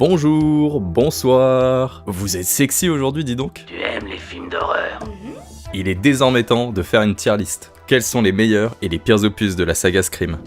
Bonjour, bonsoir. Vous êtes sexy aujourd'hui, dis donc. Tu aimes les films d'horreur? Il est désormais temps de faire une tier list. Quels sont les meilleurs et les pires opus de la saga Scream?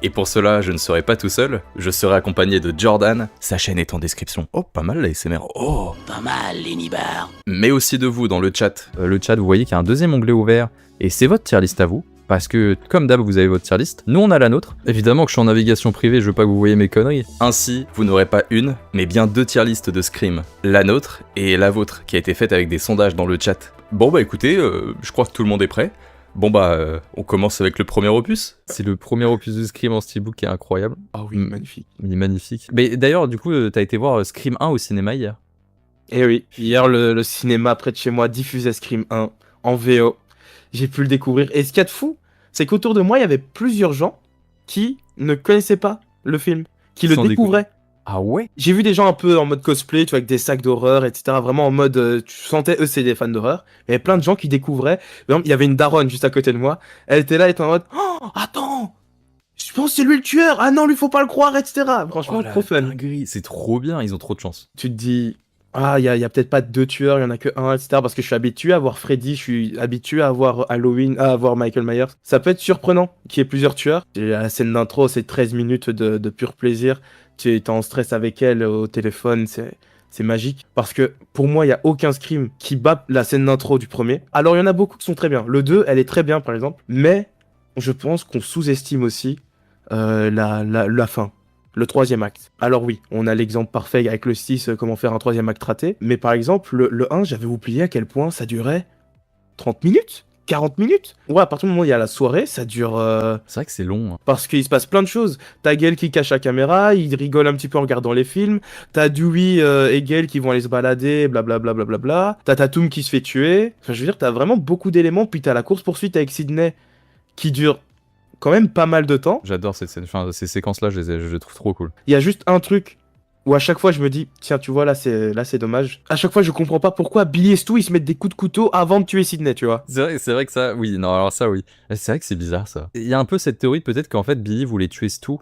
Et pour cela, je ne serai pas tout seul, je serai accompagné de Jordan, sa chaîne est en description. Oh, pas mal la SMR, oh. Pas mal, les nibards. Mais aussi de vous dans le chat. Le chat, vous voyez qu'il y a un deuxième onglet ouvert, et c'est votre tier list à vous. Parce que, comme d'hab, vous avez votre tier list, nous on a la nôtre. Évidemment que je suis en navigation privée, je veux pas que vous voyez mes conneries. Ainsi, vous n'aurez pas une, mais bien deux tier listes de Scream. La nôtre et la vôtre, qui a été faite avec des sondages dans le chat. Bon bah écoutez, je crois que tout le monde est prêt. Bon bah, on commence avec le premier opus. C'est le premier opus de Scream en steelbook qui est incroyable. Ah oui, magnifique. Il est magnifique. Mais d'ailleurs, du coup, t'as été voir Scream 1 au cinéma hier. Eh oui, hier le cinéma près de chez moi diffusait Scream 1 en VO. J'ai pu le découvrir. Et ce qu'il y a de fou, c'est qu'autour de moi, il y avait plusieurs gens qui ne connaissaient pas le film, qui le découvraient. Ah ouais? J'ai vu des gens un peu en mode cosplay, tu vois, avec des sacs d'horreur, etc. Vraiment en mode, tu sentais, eux, c'est des fans d'horreur. Il y avait plein de gens qui découvraient. Par exemple, il y avait une daronne juste à côté de moi. Elle était là, elle était en mode, oh, attends! Je pense que c'est lui le tueur! Ah non, lui, faut pas le croire, etc. Franchement, trop fun. Dinguerie. C'est trop bien, ils ont trop de chance. Tu te dis, ah, il y a peut-être pas deux tueurs, il y en a que un, etc. Parce que je suis habitué à voir Freddy, je suis habitué à voir Halloween, à voir Michael Myers. Ça peut être surprenant qu'il y ait plusieurs tueurs. Et la scène d'intro, c'est 13 minutes de pur plaisir. Tu es en stress avec elle au téléphone, c'est magique. Parce que pour moi, il n'y a aucun Scream qui bat la scène d'intro du premier. Alors, il y en a beaucoup qui sont très bien. Le 2, elle est très bien, par exemple. Mais je pense qu'on sous-estime aussi la fin. Le troisième acte. Alors oui, on a l'exemple parfait avec le 6, comment faire un troisième acte raté. Mais par exemple, le 1, j'avais oublié à quel point ça durait 30 minutes 40 minutes. Ouais, à partir du moment où il y a la soirée, ça dure... C'est vrai que c'est long. Hein. Parce qu'il se passe plein de choses. T'as Gail qui cache la caméra, il rigole un petit peu en regardant les films. T'as Dewey et Gail qui vont aller se balader, blablabla. T'as Tatum qui se fait tuer. Enfin, je veux dire, t'as vraiment beaucoup d'éléments. Puis t'as la course-poursuite avec Sydney qui dure quand même pas mal de temps. J'adore cette scène, enfin, ces séquences-là, je les trouve trop cool. Il y a juste un truc où à chaque fois je me dis, tiens, tu vois, là c'est dommage. À chaque fois, je comprends pas pourquoi Billy et Stu ils se mettent des coups de couteau avant de tuer Sydney, tu vois. C'est vrai que ça, oui, non, alors ça, oui. C'est vrai que c'est bizarre, ça. Il y a un peu cette théorie, peut-être qu'en fait, Billy voulait tuer Stu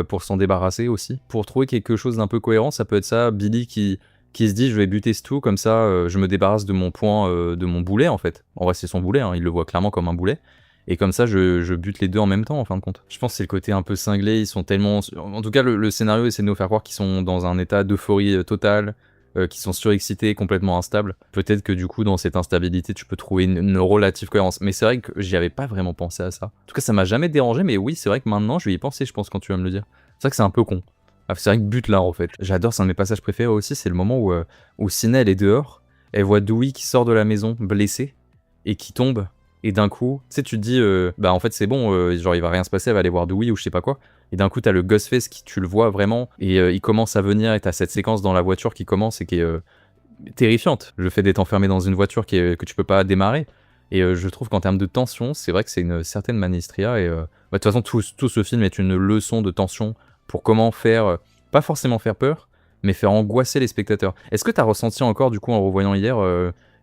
pour s'en débarrasser aussi. Pour trouver quelque chose d'un peu cohérent, ça peut être ça, Billy qui se dit, je vais buter Stu, comme ça, je me débarrasse de mon point, de mon boulet, en fait. En vrai, c'est son boulet, hein, il le voit clairement comme un boulet. Et comme ça, je bute les deux en même temps, en fin de compte. Je pense que c'est le côté un peu cinglé, ils sont tellement... En tout cas, le scénario essaie de nous faire croire qu'ils sont dans un état d'euphorie totale, qu'ils sont surexcités, complètement instables. Peut-être que du coup, dans cette instabilité, tu peux trouver une relative cohérence. Mais c'est vrai que j'y avais pas vraiment pensé à ça. En tout cas, ça m'a jamais dérangé, mais oui, c'est vrai que maintenant, je vais y penser, je pense, quand tu vas me le dire. C'est vrai que c'est un peu con. C'est vrai que but là, en fait. J'adore, c'est un de mes passages préférés aussi, c'est le moment où Sidney, elle est dehors, elle voit Dewey qui sort de la maison, blessé, et qui tombe. Et d'un coup, tu sais, tu te dis, bah en fait c'est bon, genre il va rien se passer, elle va aller voir Dewey ou je sais pas quoi. Et d'un coup, t'as le Ghostface qui, tu le vois vraiment, et il commence à venir, et t'as cette séquence dans la voiture qui commence et qui est terrifiante. Le fait d'être enfermé dans une voiture que tu peux pas démarrer. Et je trouve qu'en termes de tension, c'est vrai que c'est une certaine manistria. Et de toute façon, tout ce film est une leçon de tension pour comment faire, pas forcément faire peur, mais faire angoisser les spectateurs. Est-ce que t'as ressenti encore, du coup, en revoyant hier...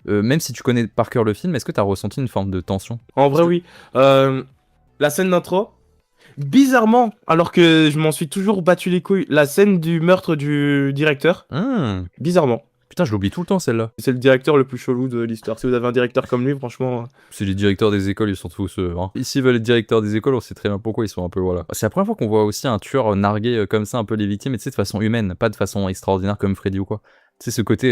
même si tu connais par cœur le film, est-ce que t'as ressenti une forme de tension? En vrai, oui. La scène d'intro, bizarrement, alors que je m'en suis toujours battu les couilles, la scène du meurtre du directeur, bizarrement. Putain, je l'oublie tout le temps, celle-là. C'est le directeur le plus chelou de l'histoire. Si vous avez un directeur comme lui, franchement... C'est les directeurs des écoles, ils sont tous... Hein. S'ils veulent être directeurs des écoles, on sait très bien pourquoi ils sont un peu... Voilà. C'est la première fois qu'on voit aussi un tueur narguer comme ça un peu les victimes, mais tu sais, de façon humaine, pas de façon extraordinaire comme Freddy ou quoi. Tu sais, ce côté...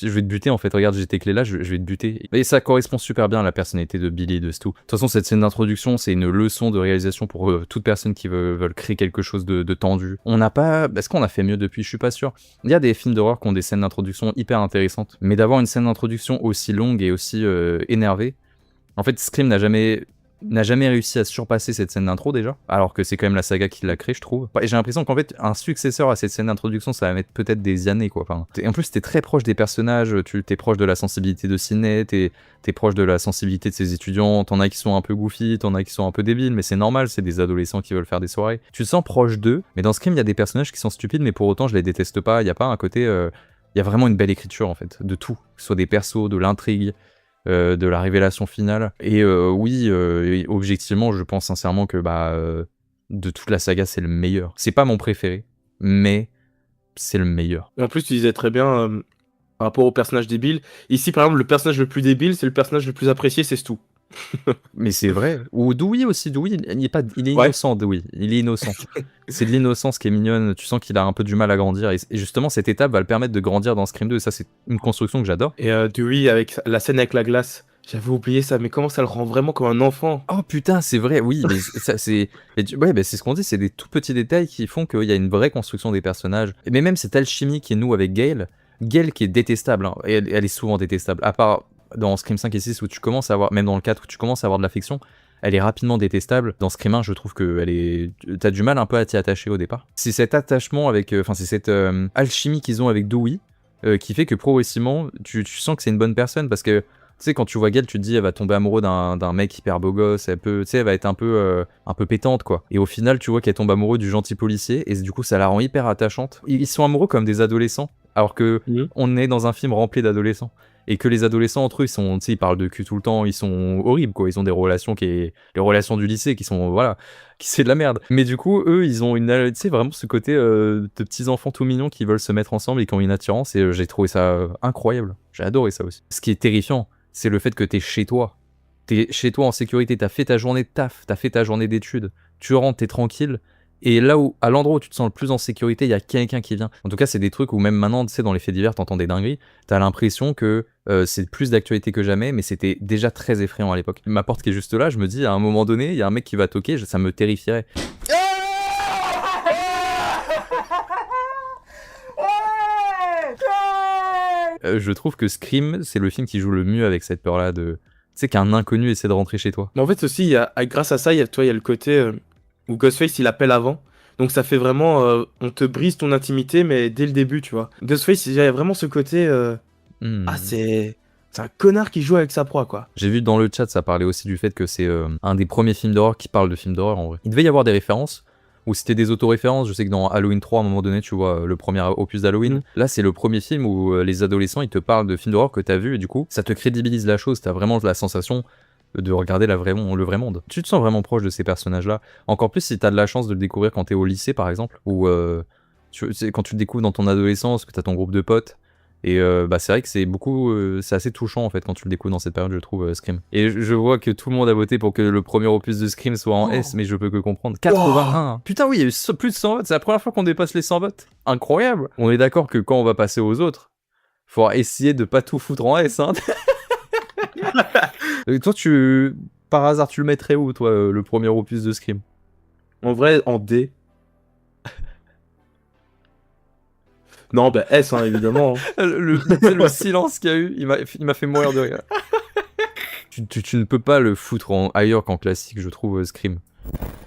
je vais te buter en fait, regarde j'ai tes clés là, je vais te buter. Et ça correspond super bien à la personnalité de Billy et de Stu. De toute façon cette scène d'introduction c'est une leçon de réalisation pour toute personne qui veulent créer quelque chose de tendu. On n'a pas... Est-ce qu'on a fait mieux depuis? Je suis pas sûr. Il y a des films d'horreur qui ont des scènes d'introduction hyper intéressantes. Mais d'avoir une scène d'introduction aussi longue et aussi énervée, en fait Scream n'a jamais réussi à surpasser cette scène d'intro déjà, alors que c'est quand même la saga qui l'a créée, je trouve. Et j'ai l'impression qu'en fait, un successeur à cette scène d'introduction, ça va mettre peut-être des années, quoi. Enfin, en plus, t'es très proche des personnages, t'es proche de la sensibilité de Sidney, t'es proche de la sensibilité de ses étudiants, t'en as qui sont un peu goofy, t'en as qui sont un peu débiles, mais c'est normal, c'est des adolescents qui veulent faire des soirées. Tu te sens proche d'eux, mais dans Scream, il y a des personnages qui sont stupides, mais pour autant, je les déteste pas, il y a pas un côté... Il y a vraiment une belle écriture, en fait, de tout, que ce soit des persos, de l'intrigue, de la révélation finale. Et oui, objectivement, je pense sincèrement que de toute la saga, c'est le meilleur. C'est pas mon préféré, mais c'est le meilleur. Et en plus, tu disais très bien par rapport au personnage débile. Ici, par exemple, le personnage le plus débile, c'est le personnage le plus apprécié, c'est Stu. Mais c'est vrai. Ou Dewey aussi, Dewey, il est Ouais. innocent, Dewey. Il est innocent. C'est de l'innocence qui est mignonne. Tu sens qu'il a un peu du mal à grandir. Et justement, cette étape va le permettre de grandir dans Scream 2. Et ça, c'est une construction que j'adore. Et Dewey, avec la scène avec la glace, j'avais oublié ça, mais comment ça le rend vraiment comme un enfant. Oh putain, c'est vrai, oui, mais ça c'est. Ouais, bah, c'est ce qu'on dit, c'est des tout petits détails qui font qu'il y a une vraie construction des personnages. Mais même cette alchimie qui est nous avec Gale, Gale qui est détestable, hein, et elle est souvent détestable, à part dans Scream 5 et 6 où tu commences à avoir, même dans le 4 où tu commences à avoir de l'affection, elle est rapidement détestable. Dans Scream 1, je trouve que t'as du mal un peu à t'y attacher au départ. C'est cet attachement avec, enfin c'est cette alchimie qu'ils ont avec Dewey qui fait que progressivement, tu sens que c'est une bonne personne parce que tu sais, quand tu vois Gale, tu te dis, elle va tomber amoureuse d'un mec hyper beau gosse, tu sais, elle va être un peu pétante, quoi. Et au final, tu vois qu'elle tombe amoureuse du gentil policier, et du coup, ça la rend hyper attachante. Ils sont amoureux comme des adolescents, alors que on est dans un film rempli d'adolescents. Et que les adolescents entre eux, ils parlent de cul tout le temps, ils sont horribles, quoi. Ils ont des relations les relations du lycée qui sont, voilà, qui c'est de la merde. Mais du coup, eux, ils ont tu sais, vraiment ce côté de petits enfants tout mignons qui veulent se mettre ensemble et qui ont une attirance, et j'ai trouvé ça incroyable. J'ai adoré ça aussi. Ce qui est terrifiant, c'est le fait que t'es chez toi. T'es chez toi en sécurité, t'as fait ta journée de taf, t'as fait ta journée d'études, tu rentres, t'es tranquille, et là où, à l'endroit où tu te sens le plus en sécurité, il y a quelqu'un qui vient. En tout cas, c'est des trucs où même maintenant, tu sais, dans les faits divers, t'entends des dingueries, t'as l'impression que c'est plus d'actualité que jamais, mais c'était déjà très effrayant à l'époque. Ma porte qui est juste là, je me dis, à un moment donné, il y a un mec qui va toquer, ça me terrifierait. Je trouve que Scream, c'est le film qui joue le mieux avec cette peur-là de... Tu sais qu'un inconnu essaie de rentrer chez toi. Mais en fait aussi, grâce à ça, il y a le côté où Ghostface il appelle avant. Donc ça fait vraiment, on te brise ton intimité, mais dès le début, tu vois. Ghostface, il y a vraiment ce côté, c'est un connard qui joue avec sa proie, quoi. J'ai vu dans le chat, ça parlait aussi du fait que c'est un des premiers films d'horreur qui parle de films d'horreur en vrai. Il devait y avoir des références, ou c'était des autoréférences. Je sais que dans Halloween 3, à un moment donné, tu vois le premier opus d'Halloween. Là, c'est le premier film où les adolescents, ils te parlent de films d'horreur que t'as vu, et du coup, ça te crédibilise la chose. T'as vraiment la sensation de regarder le vrai monde. Tu te sens vraiment proche de ces personnages-là. Encore plus si t'as de la chance de le découvrir quand t'es au lycée, par exemple, ou quand tu le découvres dans ton adolescence, que t'as ton groupe de potes. Et c'est vrai que c'est assez touchant en fait quand tu le découvres dans cette période, je trouve, Scream. Et je vois que tout le monde a voté pour que le premier opus de Scream soit en S, mais je peux que comprendre. 81 Putain oui, il y a eu plus de 100 votes, c'est la première fois qu'on dépasse les 100 votes. Incroyable. On est d'accord que quand on va passer aux autres, faudra essayer de pas tout foutre en S, hein. Toi, par hasard, tu le mettrais où, toi, le premier opus de Scream? En vrai, en D. Non, bah S, hein, évidemment. Le silence qu'il y a eu, il m'a fait mourir de rire. Tu ne peux pas le foutre ailleurs qu'en classique, je trouve, Scream.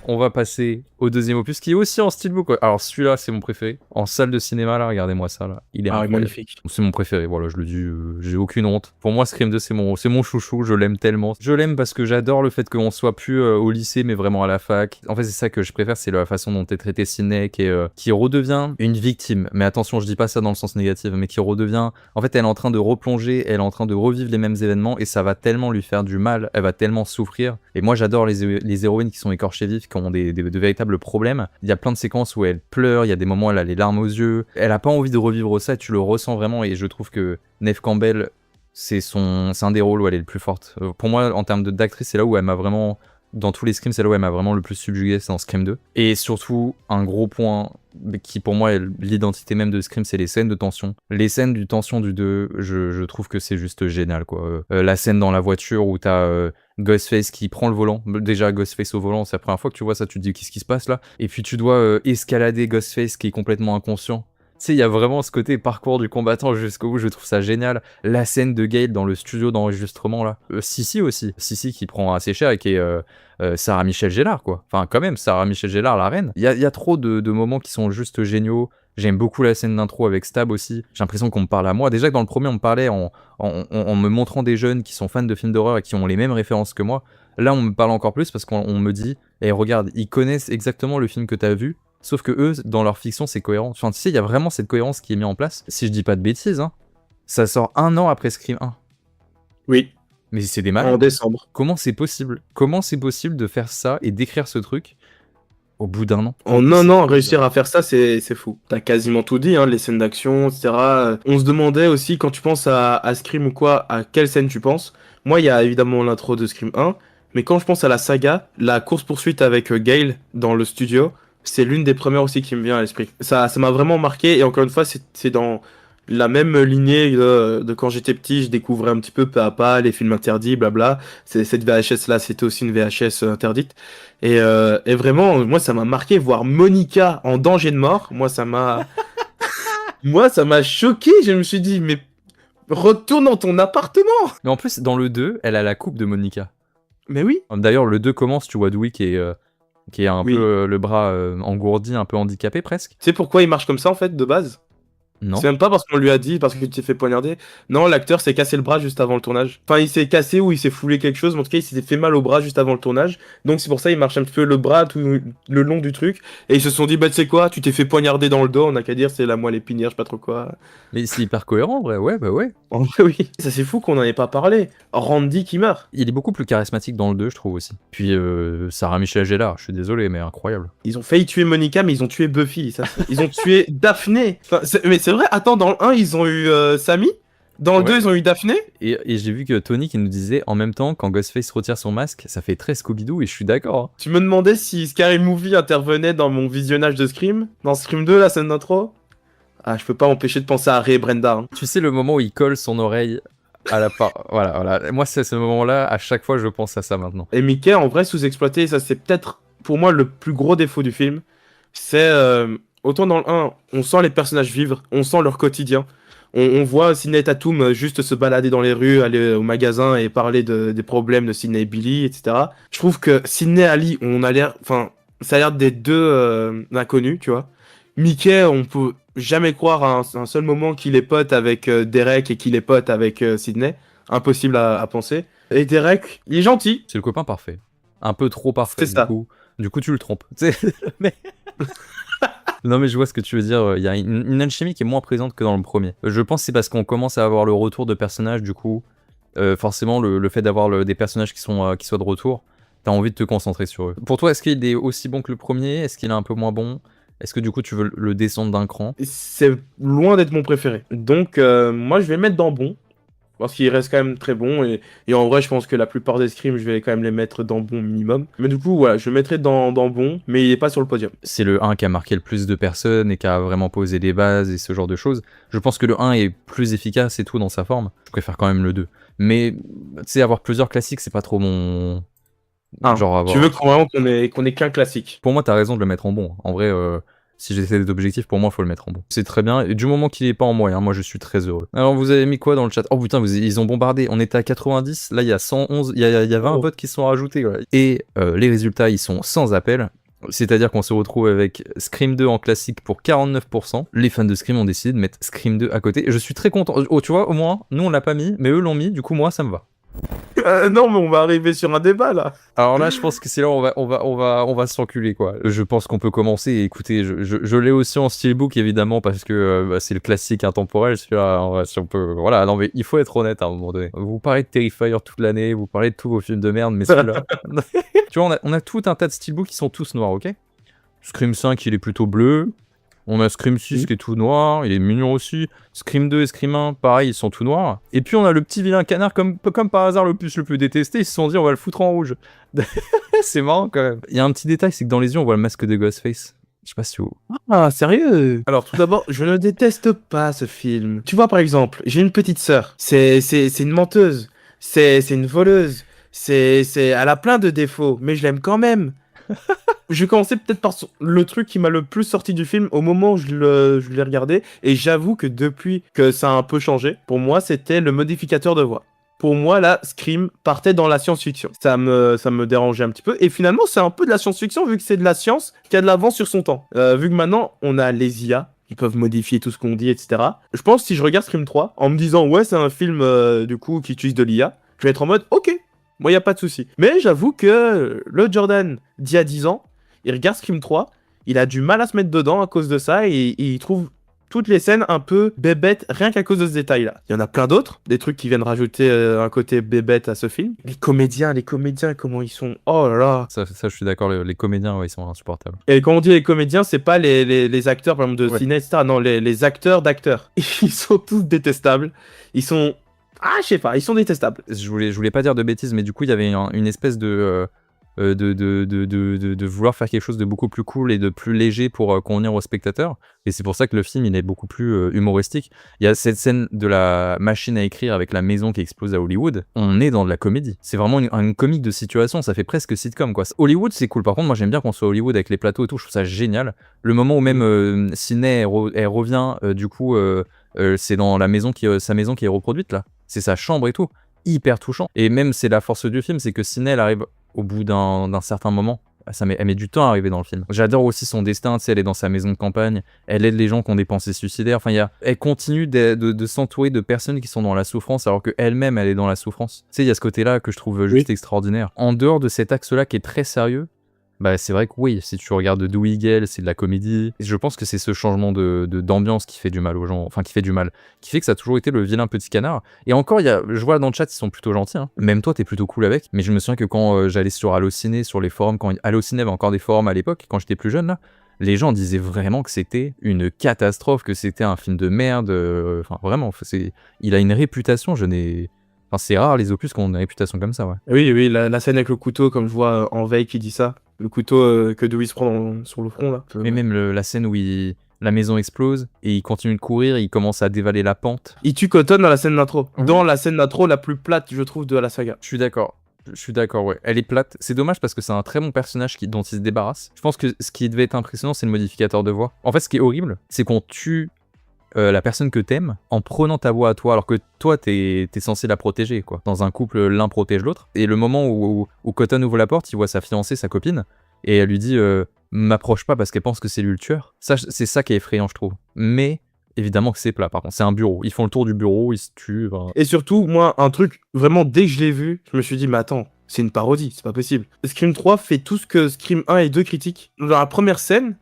On va passer au deuxième opus qui est aussi en steelbook. Alors celui-là, c'est mon préféré. En salle de cinéma, là, regardez-moi ça, là. Il est magnifique. C'est mon préféré, voilà, je le dis, j'ai aucune honte. Pour moi, Scream 2, c'est mon chouchou, je l'aime tellement. Je l'aime parce que j'adore le fait qu'on soit plus au lycée, mais vraiment à la fac. En fait, c'est ça que je préfère, c'est la façon dont est traité Sidney, qui redevient une victime. Mais attention, je dis pas ça dans le sens négatif, mais qui redevient... En fait, elle est en train de replonger, elle est en train de revivre les mêmes événements, et ça va tellement lui faire du mal, elle va tellement souffrir. Et moi, j'adore les héroïnes qui sont écorchées vives, qui ont de véritables problèmes. Il y a plein de séquences où elle pleure, il y a des moments où elle a les larmes aux yeux, elle a pas envie de revivre ça, et tu le ressens vraiment, et je trouve que Neve Campbell, c'est un des rôles où elle est le plus forte. Pour moi, en termes d'actrice, c'est là où elle m'a vraiment, dans tous les Screams, c'est là où elle m'a vraiment le plus subjugué, c'est dans Scream 2. Et surtout, un gros point qui pour moi est l'identité même de Scream, c'est les scènes de tension. Les scènes de tension du 2, je trouve que c'est juste génial, quoi. La scène dans la voiture où t'as Ghostface qui prend le volant. Déjà, Ghostface au volant, c'est la première fois que tu vois ça, tu te dis qu'est-ce qui se passe là? Et puis tu dois escalader Ghostface qui est complètement inconscient. Tu sais, il y a vraiment ce côté parcours du combattant jusqu'au bout, je trouve ça génial. La scène de Gale dans le studio d'enregistrement, là. Sissi aussi. Sissi qui prend assez cher et qui est Sarah Michelle Gellar, quoi. Enfin, quand même, Sarah Michelle Gellar, la reine. Il y a trop de moments qui sont juste géniaux. J'aime beaucoup la scène d'intro avec Stab aussi. J'ai l'impression qu'on me parle à moi. Déjà que dans le premier, on me parlait en me montrant des jeunes qui sont fans de films d'horreur et qui ont les mêmes références que moi. Là, on me parle encore plus parce qu'on me dit regarde, ils connaissent exactement le film que t'as vu. Sauf que eux, dans leur fiction, c'est cohérent. Enfin, tu sais, il y a vraiment cette cohérence qui est mise en place. Si je dis pas de bêtises, hein, ça sort 1 an après Scream 1. Oui. Mais c'est des malades. En décembre. Comment c'est possible? Comment c'est possible de faire ça et d'écrire ce truc au bout d'un an. En un an, réussir à faire ça, c'est fou. T'as quasiment tout dit, hein, les scènes d'action, etc. On se demandait aussi, quand tu penses à Scream ou quoi, à quelle scène tu penses. Moi, il y a évidemment l'intro de Scream 1, mais quand je pense à la saga, la course-poursuite avec Gale dans le studio, c'est l'une des premières aussi qui me vient à l'esprit. Ça m'a vraiment marqué, et encore une fois, c'est dans la même lignée de quand j'étais petit, je découvrais un petit peu à pas les films interdits, blabla. Cette VHS-là, c'était aussi une VHS interdite. Et vraiment, moi, ça m'a marqué, voir Monica en danger de mort. Moi, ça m'a choqué. Je me suis dit, mais retourne dans ton appartement. Mais en plus, dans le 2, elle a la coupe de Monica. Mais oui. D'ailleurs, le 2 commence, tu vois Dewey qui est un Oui. peu le bras engourdi, un peu handicapé presque. Tu sais pourquoi il marche comme ça, en fait, de base? Non. C'est même pas parce qu'on lui a dit, parce que tu t'es fait poignarder. Non, l'acteur s'est cassé le bras juste avant le tournage. Enfin, il s'est cassé ou il s'est foulé quelque chose, mais en tout cas, il s'était fait mal au bras juste avant le tournage. Donc, c'est pour ça il marche un petit peu le bras tout le long du truc. Et ils se sont dit, bah, tu sais quoi, tu t'es fait poignarder dans le dos, on a qu'à dire, c'est la moelle épinière, je sais pas trop quoi. Mais c'est hyper cohérent, en vrai. Ouais, bah ouais. En vrai, oui. Ça, c'est fou qu'on en ait pas parlé. Randy qui meurt. Il est beaucoup plus charismatique dans le 2, je trouve aussi. Puis Sarah Michelle Gellar, je suis désolé, mais incroyable. Ils ont failli tuer Monica, mais ils ont tué Buffy. Ils ont tué Daphné. Enfin, mais c'est vrai, attends, dans le 1, ils ont eu Sammy. Dans le 2, ils ont eu Daphné. Et j'ai vu que Tony qui nous disait, en même temps, quand Ghostface retire son masque, ça fait très Scooby-Doo, et je suis d'accord. Hein. Tu me demandais si Scary Movie intervenait dans mon visionnage de Scream. Dans Scream 2, la scène d'intro. Ah, je peux pas m'empêcher de penser à Ray et Brenda. Hein. Tu sais, le moment où il colle son oreille à la part. Voilà. Moi, c'est ce moment-là, à chaque fois, je pense à ça maintenant. Et Mickey, en vrai, sous-exploité, ça c'est peut-être pour moi le plus gros défaut du film. C'est autant dans le 1, on sent les personnages vivre, on sent leur quotidien. On voit Sidney Tatum juste se balader dans les rues, aller au magasin et parler des problèmes de Sidney et Billy, etc. Je trouve que Sidney et Ali, ça a l'air des deux inconnus, tu vois. Mickey, on peut jamais croire à un seul moment qu'il est pote avec Derek et qu'il est pote avec Sidney. Impossible à penser. Et Derek, il est gentil. C'est le copain parfait. Un peu trop parfait, C'est ça. Du coup, tu le trompes. Mais... Non, mais je vois ce que tu veux dire. Il y a une alchimie qui est moins présente que dans le premier. Je pense que c'est parce qu'on commence à avoir le retour de personnages, du coup. Forcément, le fait d'avoir des personnages qui soient de retour, t'as envie de te concentrer sur eux. Pour toi, est-ce qu'il est aussi bon que le premier? Est-ce qu'il est un peu moins bon? Est-ce que du coup tu veux le descendre d'un cran? C'est loin d'être mon préféré. Donc moi je vais le mettre dans bon. Parce qu'il reste quand même très bon. Et en vrai je pense que la plupart des scrims je vais quand même les mettre dans bon minimum. Mais du coup voilà, je le mettrai dans bon. Mais il est pas sur le podium. C'est le 1 qui a marqué le plus de personnes et qui a vraiment posé des bases et ce genre de choses. Je pense que le 1 est plus efficace et tout dans sa forme. Je préfère quand même le 2. Mais tu sais, avoir plusieurs classiques, c'est pas trop mon... Genre avoir... Tu veux vraiment qu'on ait qu'un classique? Pour moi, t'as raison de le mettre en bon. En vrai, si j'essaie d'être objectif, pour moi, faut le mettre en bon. C'est très bien. Et du moment qu'il est pas en moyen, moi, je suis très heureux. Alors, vous avez mis quoi dans le chat? Oh putain, ils ont bombardé. On était à 90. Là, il y a 111. Il y a 20 votes qui sont rajoutés. Ouais. Et les résultats, ils sont sans appel. C'est-à-dire qu'on se retrouve avec Scream 2 en classique pour 49%. Les fans de Scream ont décidé de mettre Scream 2 à côté. Je suis très content. Oh, tu vois, au moins, nous, on l'a pas mis, mais eux l'ont mis. Du coup, moi, ça me va. Non, mais on va arriver sur un débat là. Alors là, je pense que c'est là on va s'enculer quoi. Je pense qu'on peut commencer. Écoutez, je l'ai aussi en steelbook évidemment parce que c'est le classique intemporel. Celui-là, si on peut, voilà. Non mais il faut être honnête à un moment donné. Vous parlez de Terrifier toute l'année, vous parlez de tous vos films de merde, mais celui-là, tu vois, on a tout un tas de steelbooks qui sont tous noirs, ok. Scream 5, il est plutôt bleu. On a Scream 6 qui est tout noir, il est mignon aussi. Scream 2 et Scream 1, pareil, ils sont tout noirs. Et puis on a le petit vilain canard, comme par hasard le plus détesté, ils se sont dit on va le foutre en rouge. C'est marrant quand même. Il y a un petit détail, c'est que dans les yeux on voit le masque de Ghostface. Je sais pas si vous... Ah, sérieux? Alors tout d'abord, je ne déteste pas ce film. Tu vois par exemple, j'ai une petite sœur. C'est une menteuse. C'est une voleuse. Elle a plein de défauts, mais je l'aime quand même. Je vais commencer peut-être par le truc qui m'a le plus sorti du film au moment où je l'ai regardé. Et j'avoue que depuis que ça a un peu changé, pour moi, c'était le modificateur de voix. Pour moi, là, Scream partait dans la science-fiction. Ça me dérangeait un petit peu. Et finalement, c'est un peu de la science-fiction vu que c'est de la science qui a de l'avance sur son temps. Vu que maintenant, on a les IA qui peuvent modifier tout ce qu'on dit, etc. Je pense que si je regarde Scream 3 en me disant, ouais, c'est un film du coup qui utilise de l'IA, je vais être en mode, ok. Moi, y a pas de souci. Mais j'avoue que le Jordan d'il y a 10 ans, il regarde Scream 3, il a du mal à se mettre dedans à cause de ça et il trouve toutes les scènes un peu bébêtes, rien qu'à cause de ce détail-là. Il y en a plein d'autres, des trucs qui viennent rajouter un côté bébête à ce film. Les comédiens, comment ils sont... Oh là là. Ça, je suis d'accord, les comédiens, ouais, ils sont insupportables. Et quand on dit les comédiens, c'est pas les acteurs, par exemple, de Ouais. ciné, etc. Non, les acteurs d'acteurs. Ils sont tous détestables. Ils sont... Ah, je sais pas, ils sont détestables. Je voulais pas dire de bêtises, mais du coup, il y avait une espèce de vouloir faire quelque chose de beaucoup plus cool et de plus léger pour convenir aux spectateurs. Et c'est pour ça que le film, il est beaucoup plus humoristique. Il y a cette scène de la machine à écrire avec la maison qui explose à Hollywood. On est dans de la comédie. C'est vraiment une comique de situation. Ça fait presque sitcom, quoi. Hollywood, c'est cool. Par contre, moi, j'aime bien qu'on soit à Hollywood avec les plateaux et tout. Je trouve ça génial. Le moment où même Sydney, elle revient, c'est dans la maison sa maison qui est reproduite, là. C'est sa chambre et tout. Hyper touchant. Et même, c'est la force du film, c'est que Sydney, elle arrive au bout d'un certain moment. Elle met du temps à arriver dans le film. J'adore aussi son destin, tu sais, elle est dans sa maison de campagne, elle aide les gens qui ont des pensées suicidaires, enfin, elle continue de s'entourer de personnes qui sont dans la souffrance, alors qu'elle-même, elle est dans la souffrance. Tu sais, il y a ce côté-là que je trouve juste extraordinaire. En dehors de cet axe-là qui est très sérieux, bah c'est vrai que oui, si tu regardes Dewey Eagle, c'est de la comédie. Et je pense que c'est ce changement d'ambiance qui fait du mal aux gens, enfin qui fait que ça a toujours été le vilain petit canard. Et encore, je vois dans le chat, ils sont plutôt gentils, hein. Même toi, t'es plutôt cool avec. Mais je me souviens que quand j'allais sur Allociné, sur les forums, quand Allociné avait encore des forums à l'époque, quand j'étais plus jeune là, les gens disaient vraiment que c'était une catastrophe, que c'était un film de merde. Enfin vraiment, il a une réputation, Enfin, c'est rare les opus qui ont une réputation comme ça, ouais. Oui, la scène avec le couteau, comme je vois en veille qui dit ça. Le couteau que Dewey se prend sur le front, là. Mais même la scène où la maison explose et il continue de courir, il commence à dévaler la pente. Il tue Cotton dans la scène d'intro. Mhm. Dans la scène d'intro la plus plate, je trouve, de la saga. Je suis d'accord, ouais. Elle est plate. C'est dommage parce que c'est un très bon personnage dont il se débarrasse. Je pense que ce qui devait être impressionnant, c'est le modificateur de voix. En fait, ce qui est horrible, c'est qu'on tue la personne que t'aimes en prenant ta voix à toi, alors que toi, t'es censé la protéger, quoi. Dans un couple, l'un protège l'autre. Et le moment où Cotton ouvre la porte, il voit sa fiancée, sa copine, et elle lui dit m'approche pas parce qu'elle pense que c'est lui le tueur. Ça, c'est ça qui est effrayant, je trouve. Mais évidemment que c'est plat, par contre. C'est un bureau. Ils font le tour du bureau, ils se tuent. Enfin... Et surtout, moi, un truc, vraiment, dès que je l'ai vu, je me suis dit, mais attends, c'est une parodie, c'est pas possible. Scream 3 fait tout ce que Scream 1 et 2 critiquent. Dans la première scène,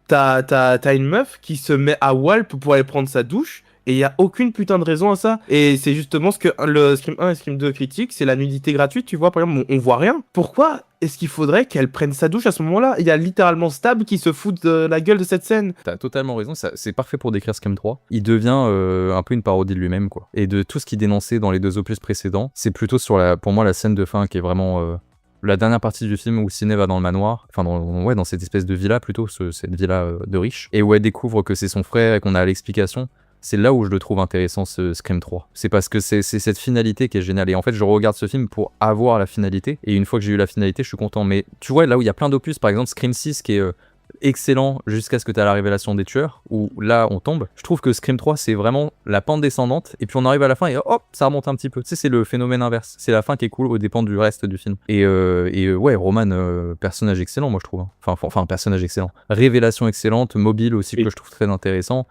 t'as une meuf qui se met à Walp pour aller prendre sa douche, et il y a aucune putain de raison à ça. Et c'est justement ce que le Scream 1 et Scream 2 critiquent, c'est la nudité gratuite, tu vois, par exemple, on voit rien. Pourquoi est-ce qu'il faudrait qu'elle prenne sa douche à ce moment-là? Il y a littéralement Stab qui se fout de la gueule de cette scène. T'as totalement raison, c'est parfait pour décrire Scream 3. Il devient un peu une parodie de lui-même, quoi. Et de tout ce qu'il dénonçait dans les deux opus précédents, c'est plutôt pour moi, la scène de fin qui est vraiment... la dernière partie du film où Sidney va dans le manoir, enfin dans cette espèce de villa plutôt, cette villa de riches, et où elle découvre que c'est son frère et qu'on a l'explication, c'est là où je le trouve intéressant, ce Scream 3. C'est parce que c'est cette finalité qui est géniale. Et en fait, je regarde ce film pour avoir la finalité, et une fois que j'ai eu la finalité, je suis content. Mais tu vois, là où il y a plein d'opus, par exemple Scream 6 qui est... excellent jusqu'à ce que tu aies la révélation des tueurs, où là on tombe. Je trouve que Scream 3 c'est vraiment la pente descendante, et puis on arrive à la fin et hop, ça remonte un petit peu. Tu sais, c'est le phénomène inverse. C'est la fin qui est cool au dépend du reste du film. Et ouais, Roman, personnage excellent, moi je trouve. Enfin, personnage excellent. Révélation excellente, mobile aussi, que je trouve très intéressant.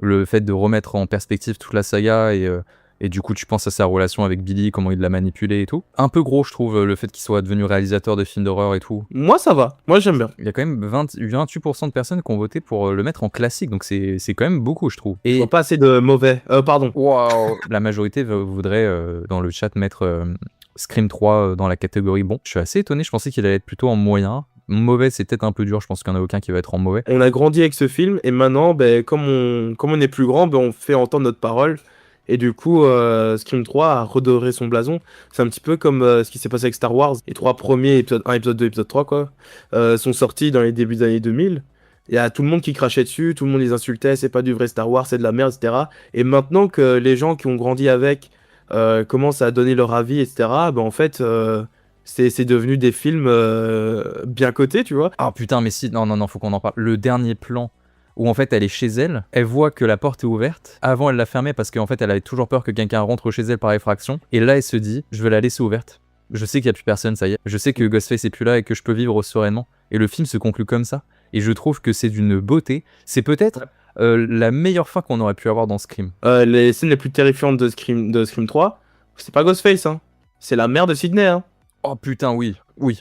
Le fait de remettre en perspective toute la saga et du coup, tu penses à sa relation avec Billy, comment il l'a manipulé et tout. Un peu gros, je trouve, le fait qu'il soit devenu réalisateur de films d'horreur et tout. Moi, ça va. Moi, j'aime bien. Il y a quand même 28% de personnes qui ont voté pour le mettre en classique, donc c'est quand même beaucoup, je trouve. Je Et vois pas assez de mauvais. Pardon. wow. La majorité voudrait, dans le chat, mettre Scream 3 dans la catégorie bon. Je suis assez étonné, je pensais qu'il allait être plutôt en moyen. Mauvais, c'est peut-être un peu dur, je pense qu'il n'y en a aucun qui va être en mauvais. On a grandi avec ce film, et maintenant, comme on est plus grand, on fait entendre notre parole. Et du coup, Scream 3 a redoré son blason. C'est un petit peu comme ce qui s'est passé avec Star Wars. Les 3 premiers, épisode 1, épisode 2, épisode 3, quoi, sont sortis dans les débuts des années 2000. Il y a tout le monde qui crachait dessus, tout le monde les insultait, c'est pas du vrai Star Wars, c'est de la merde, etc. Et maintenant que les gens qui ont grandi avec commencent à donner leur avis, etc., en fait, c'est devenu des films bien cotés, tu vois. Ah putain, mais si, non, faut qu'on en parle. Le dernier plan où en fait elle est chez elle, elle voit que la porte est ouverte. Avant elle la fermait parce qu'en fait elle avait toujours peur que quelqu'un rentre chez elle par effraction. Et là elle se dit, je vais la laisser ouverte. Je sais qu'il n'y a plus personne, ça y est. Je sais que Ghostface est plus là et que je peux vivre sereinement. Et le film se conclut comme ça. Et je trouve que c'est d'une beauté. C'est peut-être la meilleure fin qu'on aurait pu avoir dans Scream. Les scènes les plus terrifiantes de Scream 3, c'est pas Ghostface, hein. C'est la mère de Sydney, hein. Oh putain, oui.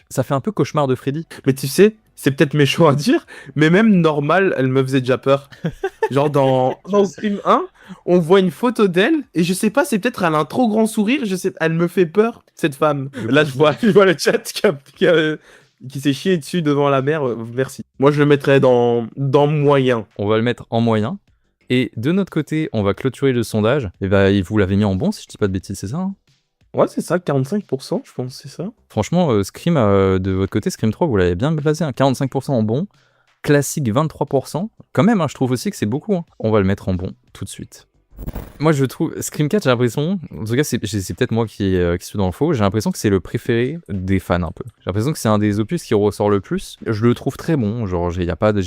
Ça fait un peu cauchemar de Freddy. Mais tu sais, c'est peut-être méchant à dire, mais même normal, elle me faisait déjà peur. Genre dans Scream 1, on voit une photo d'elle, et je sais pas, c'est peut-être elle a un trop grand sourire, je sais, elle me fait peur, cette femme. Là, je vois le chat qui s'est chié dessus devant la mer, merci. Moi, je le mettrais dans moyen. On va le mettre en moyen. Et de notre côté, on va clôturer le sondage. Et bah, vous l'avez mis en bon, si je dis pas de bêtises, c'est ça, hein? Ouais, c'est ça, 45%, je pense, c'est ça. Franchement, Scream, de votre côté, Scream 3, vous l'avez bien placé, hein, 45% en bon. Classique, 23%. Quand même, hein, je trouve aussi que c'est beaucoup, hein. On va le mettre en bon, tout de suite. Moi, je trouve Scream 4, j'ai l'impression, en tout cas, c'est peut-être moi qui suis dans le faux, j'ai l'impression que c'est le préféré des fans un peu. J'ai l'impression que c'est un des opus qui ressort le plus. Je le trouve très bon, genre j'ai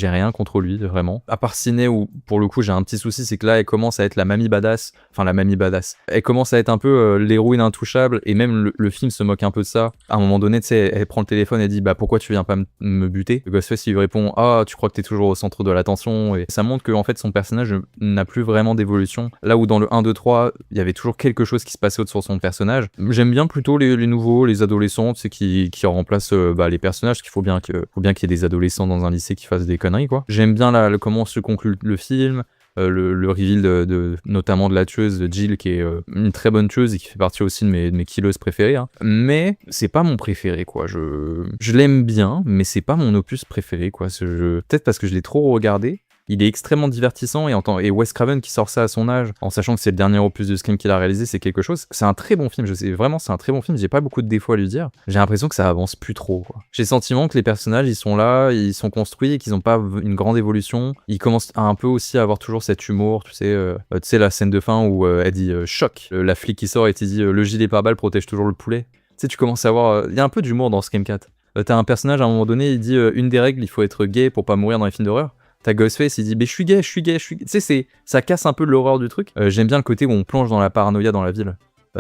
rien contre lui, vraiment. À part Ciné, où pour le coup j'ai un petit souci, c'est que là, elle commence à être la mamie badass. Enfin, la mamie badass. Elle commence à être un peu l'héroïne intouchable, et même le film se moque un peu de ça. À un moment donné, tu sais, elle prend le téléphone et dit, bah pourquoi tu viens pas me buter? Le Ghostface, il lui répond, ah, tu crois que t'es toujours au centre de l'attention, et ça montre que en fait son personnage n'a plus vraiment d'évolution. Là où dans le 1, 2, 3, il y avait toujours quelque chose qui se passait autour de son personnage. J'aime bien plutôt les nouveaux, les adolescents, tu sais, qui remplacent les personnages, qu'il faut bien qu'il y ait des adolescents dans un lycée qui fassent des conneries, quoi. J'aime bien comment se conclut le film, le reveal notamment de la tueuse, de Jill, qui est une très bonne tueuse et qui fait partie aussi de mes killeuses préférées, hein. Mais c'est pas mon préféré, quoi. Je l'aime bien, mais c'est pas mon opus préféré, quoi. Peut-être parce que je l'ai trop regardé. Il est extrêmement divertissant, et Wes Craven qui sort ça à son âge, en sachant que c'est le dernier opus de Scream qu'il a réalisé, c'est quelque chose. C'est un très bon film, je sais vraiment, c'est un très bon film, j'ai pas beaucoup de défauts à lui dire. J'ai l'impression que ça avance plus trop, quoi. J'ai le sentiment que les personnages, ils sont là, ils sont construits, et qu'ils ont pas une grande évolution. Ils commencent à un peu aussi à avoir toujours cet humour, tu sais la scène de fin où elle dit choc, la flic qui sort et te dit le gilet pare-balles protège toujours le poulet. Tu sais, tu commences à voir, il y a un peu d'humour dans Scream 4. T'as un personnage, à un moment donné, il dit une des règles, il faut être gay pour pas mourir dans les films d'horreur. T'as Ghostface, il dit, mais je suis gay. Tu sais, ça casse un peu l'horreur du truc. J'aime bien le côté où on plonge dans la paranoïa dans la ville.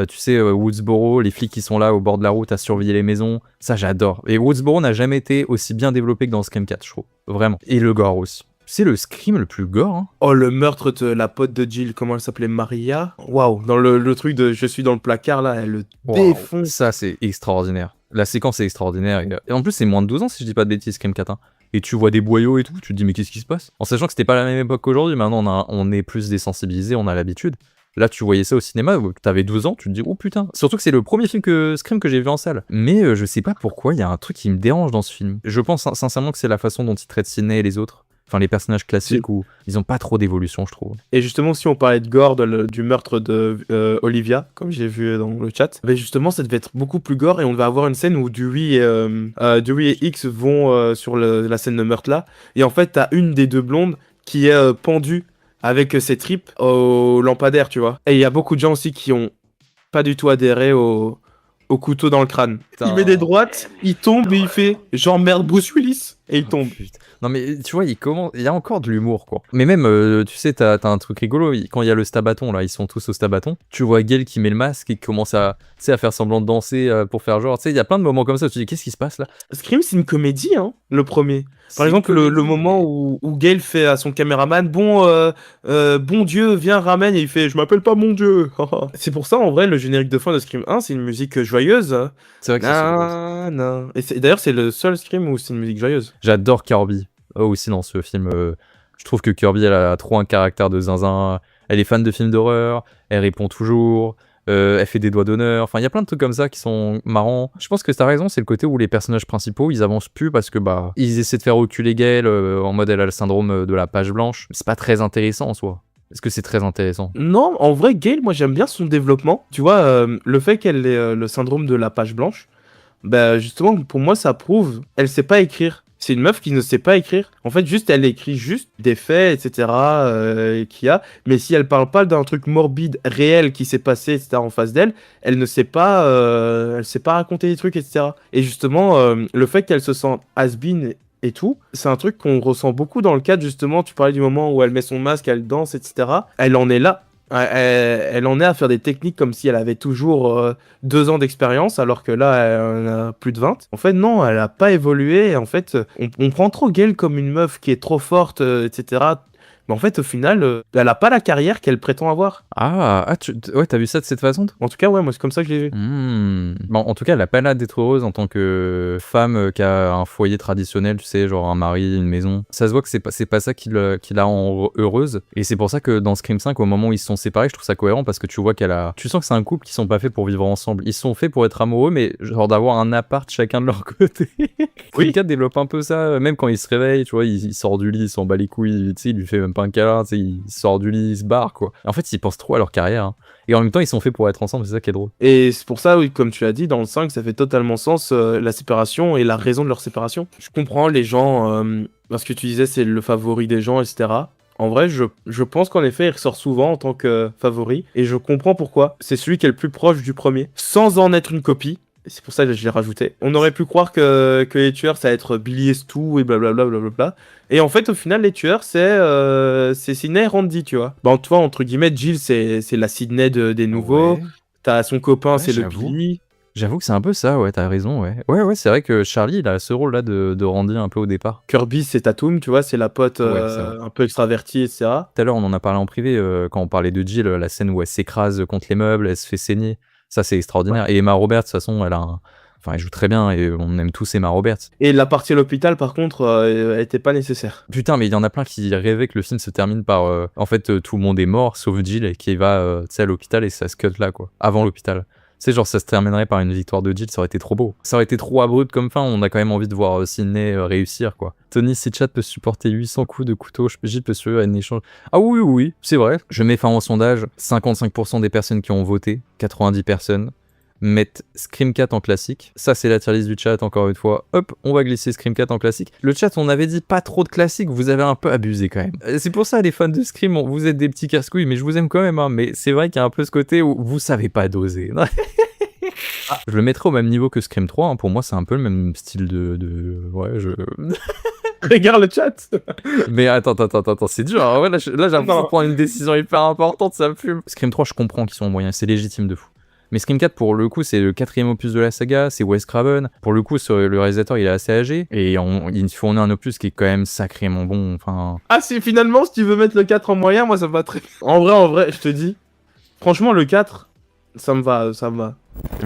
Tu sais, Woodsboro, les flics qui sont là au bord de la route à surveiller les maisons, ça j'adore. Et Woodsboro n'a jamais été aussi bien développé que dans Scream 4, je trouve. Vraiment. Et le gore aussi. C'est le Scream le plus gore, hein. Oh, le meurtre de la pote de Jill, comment elle s'appelait, Maria? Waouh, dans le truc de je suis dans le placard, là, elle le défonce. Ça, c'est extraordinaire. La séquence est extraordinaire. Et en plus, c'est moins de 12 ans, si je dis pas de bêtises, Scream 4, hein. Et tu vois des boyaux et tout, tu te dis mais qu'est-ce qui se passe? En sachant que c'était pas la même époque qu'aujourd'hui, maintenant on est plus désensibilisé, on a l'habitude. Là tu voyais ça au cinéma, t'avais 12 ans, tu te dis oh putain. Surtout que c'est le premier film Scream que j'ai vu en salle. Mais je sais pas pourquoi, il y a un truc qui me dérange dans ce film. Je pense sincèrement que c'est la façon dont il traite Sidney et les autres. Enfin, les personnages classiques où ils ont pas trop d'évolution, je trouve. Et justement, si on parlait de gore, du meurtre de Olivia, comme j'ai vu dans le chat, mais justement, ça devait être beaucoup plus gore et on devait avoir une scène où Dewey et X vont sur la scène de meurtre là. Et en fait, t'as une des deux blondes qui est pendue avec ses tripes au lampadaire, tu vois. Et il y a beaucoup de gens aussi qui ont pas du tout adhéré au couteau dans le crâne. Putain. Il met des droites, il tombe et il fait genre merde Bruce Willis et il tombe. Putain. Non mais tu vois, il y a encore de l'humour, quoi. Mais même, tu sais, t'as un truc rigolo, quand il y a le stabaton, là, ils sont tous au stabaton, tu vois Gale qui met le masque et qui commence à faire semblant de danser pour faire genre, tu sais, il y a plein de moments comme ça où tu te dis, qu'est-ce qui se passe là? Scream, c'est une comédie, hein, le premier. Par exemple, le moment où Gale fait à son caméraman, bon Dieu, viens, ramène, et il fait, je m'appelle pas mon Dieu. C'est pour ça, en vrai, le générique de fin de Scream 1, c'est une musique joyeuse. C'est vrai que c'est non. Et d'ailleurs, c'est le seul Scream où c'est une musique joyeuse. J'adore Kirby. Aussi dans ce film, je trouve que Kirby, elle a trop un caractère de zinzin. Elle est fan de films d'horreur, elle répond toujours, elle fait des doigts d'honneur. Enfin, il y a plein de trucs comme ça qui sont marrants. Je pense que t'as raison, c'est le côté où les personnages principaux, ils avancent plus parce que ils essaient de faire reculer Gale en mode elle a le syndrome de la page blanche. C'est pas très intéressant en soi. Est-ce que c'est très intéressant? Non, en vrai, Gale, moi j'aime bien son développement. Tu vois, le fait qu'elle ait le syndrome de la page blanche, justement, pour moi, ça prouve, elle sait pas écrire. C'est une meuf qui ne sait pas écrire. En fait, juste, elle écrit juste des faits, etc. Qu'il y a. Mais si elle parle pas d'un truc morbide, réel qui s'est passé, etc. en face d'elle, elle ne sait pas, elle sait pas raconter des trucs, etc. Et justement, le fait qu'elle se sente has-been et tout, c'est un truc qu'on ressent beaucoup dans le cadre, justement, tu parlais du moment où elle met son masque, elle danse, etc. Elle en est là. Elle en est à faire des techniques comme si elle avait toujours 2 ans d'expérience, alors que là, elle en a plus de 20. En fait, non, elle a pas évolué. En fait, on prend trop Gale comme une meuf qui est trop forte, etc. Mais en fait, au final, elle a pas la carrière qu'elle prétend avoir. Ouais, t'as vu ça de cette façon, toi? En tout cas, ouais, moi, c'est comme ça que je l'ai vu. Bon, en tout cas, elle a pas l'air d'être heureuse en tant que femme qui a un foyer traditionnel, tu sais, genre un mari, une maison. Ça se voit que c'est pas ça qui la rend heureuse. Et c'est pour ça que dans Scream 5, au moment où ils se sont séparés, je trouve ça cohérent parce que tu vois tu sens que c'est un couple qui sont pas faits pour vivre ensemble. Ils sont faits pour être amoureux, mais genre d'avoir un appart chacun de leur côté. Scream 4 développe un peu ça, même quand il se réveille, tu vois, il sort du lit, il s'en bat les couilles, tu sais, il lui fait même pas un câlin, tu sais, il sort du lit, il se barre, quoi. En fait, ils pensent trop à leur carrière, hein. Et en même temps, ils sont faits pour être ensemble, c'est ça qui est drôle. Et c'est pour ça, oui, comme tu l'as dit, dans le 5, ça fait totalement sens, la séparation et la raison de leur séparation. Je comprends les gens, parce que tu disais c'est le favori des gens, etc. En vrai, je pense qu'en effet, il ressort souvent en tant que favori, et je comprends pourquoi. C'est celui qui est le plus proche du premier, sans en être une copie. Et c'est pour ça que je l'ai rajouté. On aurait pu croire que les tueurs, ça va être Billy et Stu et blablabla, blablabla. Et en fait, au final, les tueurs, c'est Sidney et Randy, tu vois. Bah, tu vois, entre guillemets, Jill, c'est la Sidney des nouveaux. Ouais. T'as son copain, Ouais, c'est le j'avoue. Billy. J'avoue que c'est un peu ça, ouais, t'as raison, ouais. Ouais, c'est vrai que Charlie, il a ce rôle-là de Randy un peu au départ. Kirby, c'est Tatum, tu vois, c'est la pote Ouais, c'est vrai. un peu extravertie, etc. Tout à l'heure, on en a parlé en privé, quand on parlait de Jill, la scène où elle s'écrase contre les meubles, elle se fait saigner. Ça, c'est extraordinaire. Et Emma Roberts, de toute façon, Enfin, elle joue très bien et on aime tous Emma Roberts. Et la partie à l'hôpital, par contre, elle était pas nécessaire. Putain, mais il y en a plein qui rêvaient que le film se termine par... en fait, tout le monde est mort, sauf Jill, et qui va, tu sais, à l'hôpital, et ça se cut là, quoi. Avant l'hôpital. Tu sais, genre, ça se terminerait par une victoire de Jill, ça aurait été trop beau. Ça aurait été trop abrupt comme fin, on a quand même envie de voir Sidney réussir, quoi. Tony, si Chad peut supporter 800 coups de couteau, Jill peut se un échange... Ah oui, c'est vrai. Je mets fin au sondage, 55% des personnes qui ont voté, 90 personnes, mettre Scream 4 en classique. Ça, c'est la tier list du chat, encore une fois. Hop, on va glisser Scream 4 en classique. Le chat, on avait dit pas trop de classiques, vous avez un peu abusé quand même. C'est pour ça, les fans de Scream, vous êtes des petits casse-couilles, mais je vous aime quand même, hein. Mais c'est vrai qu'il y a un peu ce côté où vous savez pas doser. Je le mettrais au même niveau que Scream 3, hein. Pour moi, c'est un peu le même style Ouais, Regarde le chat. Mais attends, c'est dur. Hein. Ouais, là, j'ai l'impression de prendre une décision hyper importante, ça me fume. Scream 3, je comprends qu'ils sont moyens, c'est légitime de fou. Mais Scream 4, pour le coup, c'est le 4e opus de la saga, c'est Wes Craven. Pour le coup, le réalisateur, il est assez âgé, et il fournit un opus qui est quand même sacrément bon, enfin... Ah, si finalement, si tu veux mettre le 4 en moyen, moi, ça me va très bien. En vrai, je te dis, franchement, le 4, ça me va.